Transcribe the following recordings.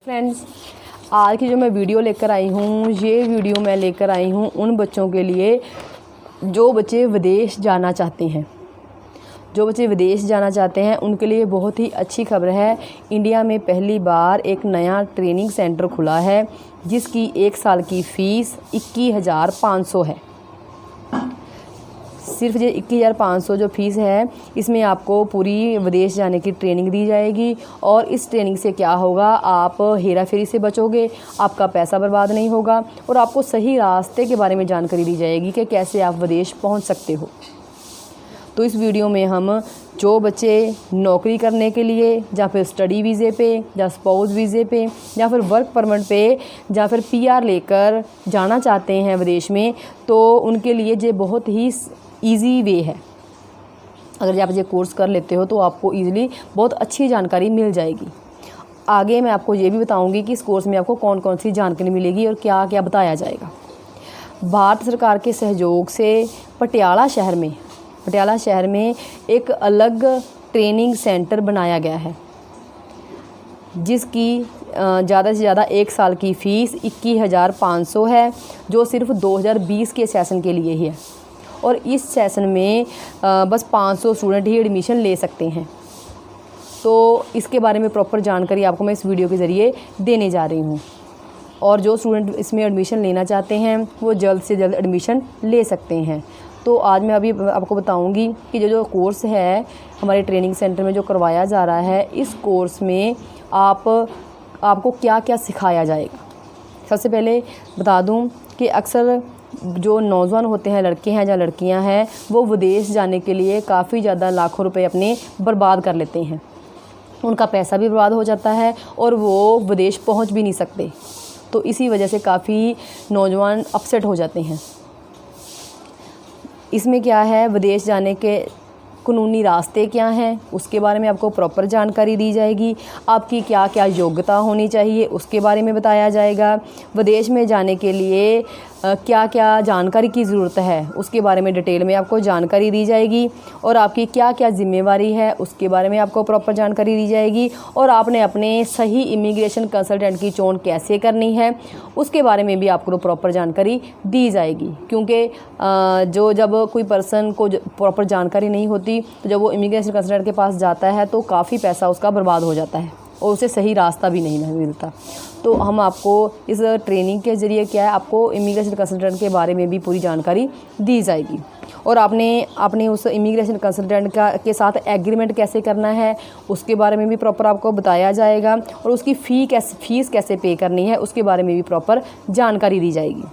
Friends, आज की जो मैं वीडियो लेकर आई हूँ, ये वीडियो मैं लेकर आई हूँ उन बच्चों के लिए जो बच्चे विदेश जाना चाहते हैं। जो बच्चे विदेश जाना चाहते हैं उनके लिए बहुत ही अच्छी खबर है। इंडिया में पहली बार एक नया ट्रेनिंग सेंटर खुला है जिसकी 1 साल की फ़ीस 21,500 है। सिर्फ ये 21,500 जो फ़ीस है, इसमें आपको पूरी विदेश जाने की ट्रेनिंग दी जाएगी। और इस ट्रेनिंग से क्या होगा, आप हेरा फेरी से बचोगे, आपका पैसा बर्बाद नहीं होगा और आपको सही रास्ते के बारे में जानकारी दी जाएगी कि कैसे आप विदेश पहुंच सकते हो। तो इस वीडियो में हम जो बच्चे नौकरी करने के लिए या फिर स्टडी वीज़े पे या स्पाउस वीज़े पे या फिर वर्क परमिट पे या फिर PR लेकर जाना चाहते हैं विदेश में, तो उनके लिए ये बहुत ही ईज़ी वे है। अगर आप ये कोर्स कर लेते हो तो आपको ईज़िली बहुत अच्छी जानकारी मिल जाएगी। आगे मैं आपको ये भी बताऊंगी कि इस कोर्स में आपको कौन कौन सी जानकारी मिलेगी और क्या क्या बताया जाएगा। भारत सरकार के सहयोग से पटियाला शहर में एक अलग ट्रेनिंग सेंटर बनाया गया है जिसकी ज़्यादा से ज़्यादा 1 साल की फ़ीस 21,500 है, जो सिर्फ 2020 के सेशन के लिए ही है। और इस सेशन में बस 500 स्टूडेंट ही एडमिशन ले सकते हैं। तो इसके बारे में प्रॉपर जानकारी आपको मैं इस वीडियो के ज़रिए देने जा रही हूँ। और जो स्टूडेंट इसमें एडमिशन लेना चाहते हैं वो जल्द से जल्द एडमिशन ले सकते हैं। तो आज मैं अभी आपको बताऊंगी कि जो कोर्स है हमारे ट्रेनिंग सेंटर में जो करवाया जा रहा है, इस कोर्स में आपको क्या क्या सिखाया जाएगा। सबसे पहले बता दूं कि अक्सर जो नौजवान होते हैं, लड़के हैं या लड़कियां हैं, वो विदेश जाने के लिए काफ़ी ज़्यादा लाखों रुपए अपने बर्बाद कर लेते हैं। उनका पैसा भी बर्बाद हो जाता है और वो विदेश पहुंच भी नहीं सकते। तो इसी वजह से काफ़ी नौजवान अपसेट हो जाते हैं। इसमें क्या है, विदेश जाने के कानूनी रास्ते क्या हैं उसके बारे में आपको प्रॉपर जानकारी दी जाएगी। आपकी क्या क्या योग्यता होनी चाहिए उसके बारे में बताया जाएगा। विदेश में जाने के लिए क्या क्या जानकारी की ज़रूरत है उसके बारे में डिटेल में आपको जानकारी दी जाएगी। और आपकी क्या क्या जिम्मेवारी है उसके बारे में आपको प्रॉपर जानकारी दी जाएगी। और आपने अपने सही इमिग्रेशन कंसल्टेंट की चोन कैसे करनी है उसके बारे में भी आपको प्रॉपर जानकारी दी जाएगी। क्योंकि जब कोई पर्सन को प्रॉपर जानकारी नहीं होती तो जब वो इमिग्रेशन कंसल्टेंट के पास जाता है तो काफ़ी पैसा उसका बर्बाद हो जाता है और उसे सही रास्ता भी नहीं मिलता। तो हम आपको इस ट्रेनिंग के ज़रिए क्या है, आपको इमिग्रेशन कंसल्टेंट के बारे में भी पूरी जानकारी दी जाएगी। और आपने उस इमिग्रेशन कंसल्टेंट के साथ एग्रीमेंट कैसे करना है उसके बारे में भी प्रॉपर आपको बताया जाएगा। और उसकी फ़ीस कैसे पे करनी है उसके बारे में भी प्रॉपर जानकारी दी जाएगी।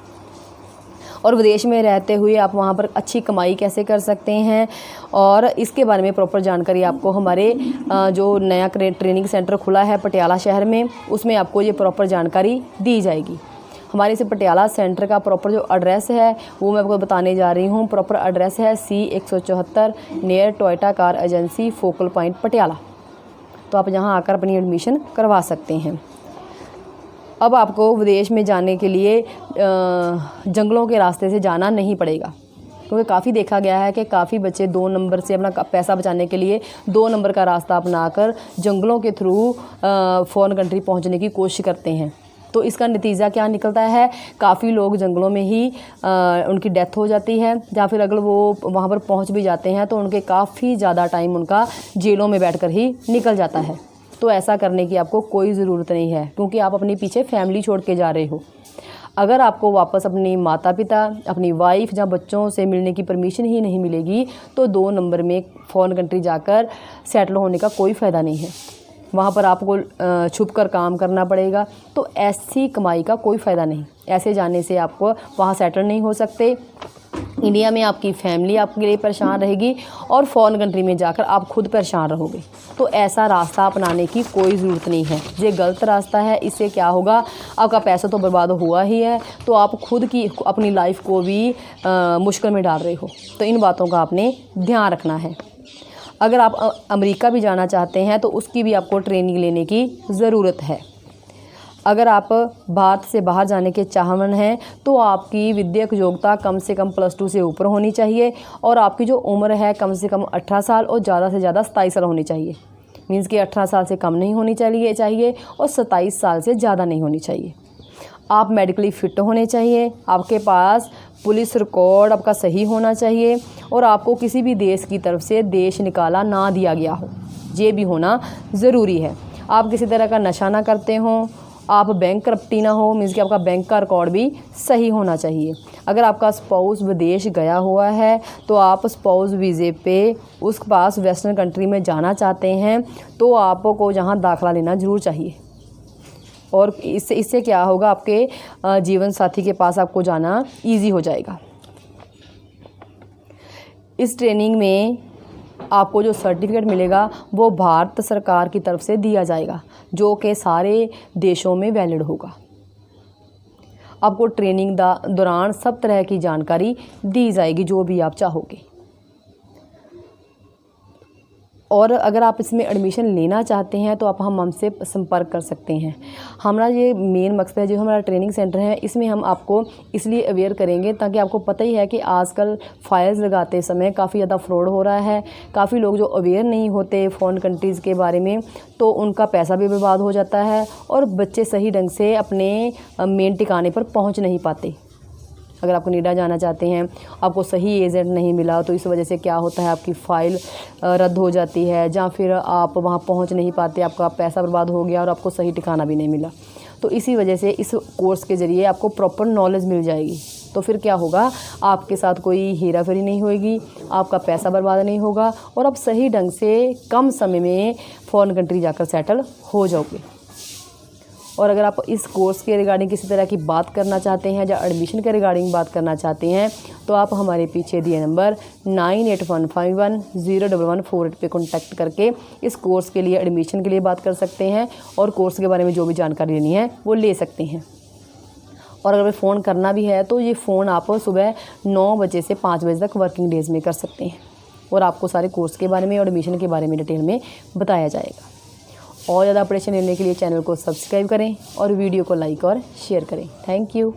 और विदेश में रहते हुए आप वहाँ पर अच्छी कमाई कैसे कर सकते हैं और इसके बारे में प्रॉपर जानकारी आपको हमारे जो नया ट्रेनिंग सेंटर खुला है पटियाला शहर में, उसमें आपको ये प्रॉपर जानकारी दी जाएगी। हमारे इस पटियाला सेंटर का प्रॉपर जो एड्रेस है वो मैं आपको बताने जा रही हूँ। प्रॉपर एड्रेस है C174 near Toyota car agency, focal point, Patiala. तो आप यहाँ आकर अपनी एडमिशन करवा सकते हैं। अब आपको विदेश में जाने के लिए जंगलों के रास्ते से जाना नहीं पड़ेगा, क्योंकि काफ़ी देखा गया है कि काफ़ी बच्चे 2 नंबर से अपना पैसा बचाने के लिए 2 नंबर का रास्ता अपनाकर जंगलों के थ्रू फॉरेन कंट्री पहुंचने की कोशिश करते हैं। तो इसका नतीजा क्या निकलता है, काफ़ी लोग जंगलों में ही उनकी डेथ हो जाती है, या फिर अगर वो वहाँ पर पहुँच भी जाते हैं तो उनके काफ़ी ज़्यादा टाइम उनका जेलों में बैठकर ही निकल जाता है। तो ऐसा करने की आपको कोई ज़रूरत नहीं है, क्योंकि आप अपने पीछे फैमिली छोड़ के जा रहे हो। अगर आपको वापस अपने माता पिता, अपनी वाइफ या बच्चों से मिलने की परमिशन ही नहीं मिलेगी तो 2 नंबर में फॉरेन कंट्री जाकर सेटल होने का कोई फ़ायदा नहीं है। वहाँ पर आपको छुप कर काम करना पड़ेगा। तो ऐसी कमाई का कोई फ़ायदा नहीं। ऐसे जाने से आपको वहाँ सेटल नहीं हो सकते। इंडिया में आपकी फैमिली आपके लिए परेशान रहेगी और फॉरेन कंट्री में जाकर आप खुद परेशान रहोगे। तो ऐसा रास्ता अपनाने की कोई ज़रूरत नहीं है। ये गलत रास्ता है। इससे क्या होगा, आपका पैसा तो बर्बाद हुआ ही है, तो आप खुद की अपनी लाइफ को भी मुश्किल में डाल रहे हो। तो इन बातों का आपने ध्यान रखना है। अगर आप अमेरिका भी जाना चाहते हैं तो उसकी भी आपको ट्रेनिंग लेने की ज़रूरत है। अगर आप भारत से बाहर जाने के चाहवान हैं तो आपकी विद्याक योग्यता कम से कम +2 से ऊपर होनी चाहिए और आपकी जो उम्र है कम से कम 18 साल और ज़्यादा से ज़्यादा 27 साल होनी चाहिए। मीन्स कि 18 साल से कम नहीं होनी चाहिए और 27 साल से ज़्यादा नहीं होनी चाहिए। आप मेडिकली फ़िट होने चाहिए, आपके पास पुलिस रिकॉर्ड आपका सही होना चाहिए और आपको किसी भी देश की तरफ से देश निकाला ना दिया गया हो, ये भी होना ज़रूरी है। आप किसी तरह का नशा ना करते हों, आप बैंक करप्टी ना हो, मीन्स कि आपका बैंक का रिकॉर्ड भी सही होना चाहिए। अगर आपका स्पाउस विदेश गया हुआ है तो आप स्पाउस वीज़े पे उस पास वेस्टर्न कंट्री में जाना चाहते हैं तो आपको जहाँ दाखिला लेना ज़रूर चाहिए। और इससे क्या होगा, आपके जीवन साथी के पास आपको जाना इजी हो जाएगा। इस ट्रेनिंग में आपको जो सर्टिफिकेट मिलेगा वो भारत सरकार की तरफ से दिया जाएगा, जो कि सारे देशों में वैलिड होगा। आपको ट्रेनिंग दौरान सब तरह की जानकारी दी जाएगी जो भी आप चाहोगे। और अगर आप इसमें एडमिशन लेना चाहते हैं तो आप हमसे संपर्क कर सकते हैं। हमारा ये मेन मकसद है, जो हमारा ट्रेनिंग सेंटर है, इसमें हम आपको इसलिए अवेयर करेंगे ताकि आपको पता ही है कि आजकल फाइल्स लगाते समय काफ़ी ज़्यादा फ्रॉड हो रहा है। काफ़ी लोग जो अवेयर नहीं होते फॉरेन कंट्रीज़ के बारे में, तो उनका पैसा भी बर्बाद हो जाता है और बच्चे सही ढंग से अपने मेन ठिकाने पर पहुँच नहीं पाते। अगर आप कनाडा जाना चाहते हैं, आपको सही एजेंट नहीं मिला तो इस वजह से क्या होता है, आपकी फ़ाइल रद्द हो जाती है, या फिर आप वहाँ पहुँच नहीं पाते, आपका पैसा बर्बाद हो गया और आपको सही ठिकाना भी नहीं मिला। तो इसी वजह से इस कोर्स के ज़रिए आपको प्रॉपर नॉलेज मिल जाएगी। तो फिर क्या होगा, आपके साथ कोई हेरा फेरी नहीं होएगी, आपका पैसा बर्बाद नहीं होगा और आप सही ढंग से कम समय में फॉरेन कंट्री जाकर सेटल हो जाओगे। और अगर आप इस कोर्स के रिगार्डिंग किसी तरह की बात करना चाहते हैं या एडमिशन के रिगार्डिंग बात करना चाहते हैं तो आप हमारे पीछे दिए नंबर 9815101148 पे कॉन्टैक्ट करके इस कोर्स के लिए एडमिशन के लिए बात कर सकते हैं और कोर्स के बारे में जो भी जानकारी लेनी है वो ले सकते हैं। और अगर फ़ोन करना भी है तो ये फ़ोन आप सुबह 9 बजे से 5 बजे तक वर्किंग डेज़ में कर सकते हैं और आपको सारे कोर्स के बारे में और एडमिशन के बारे में डिटेल में बताया जाएगा। और ज़्यादा अपडेशन लेने के लिए चैनल को सब्सक्राइब करें और वीडियो को लाइक और शेयर करें। Thank you.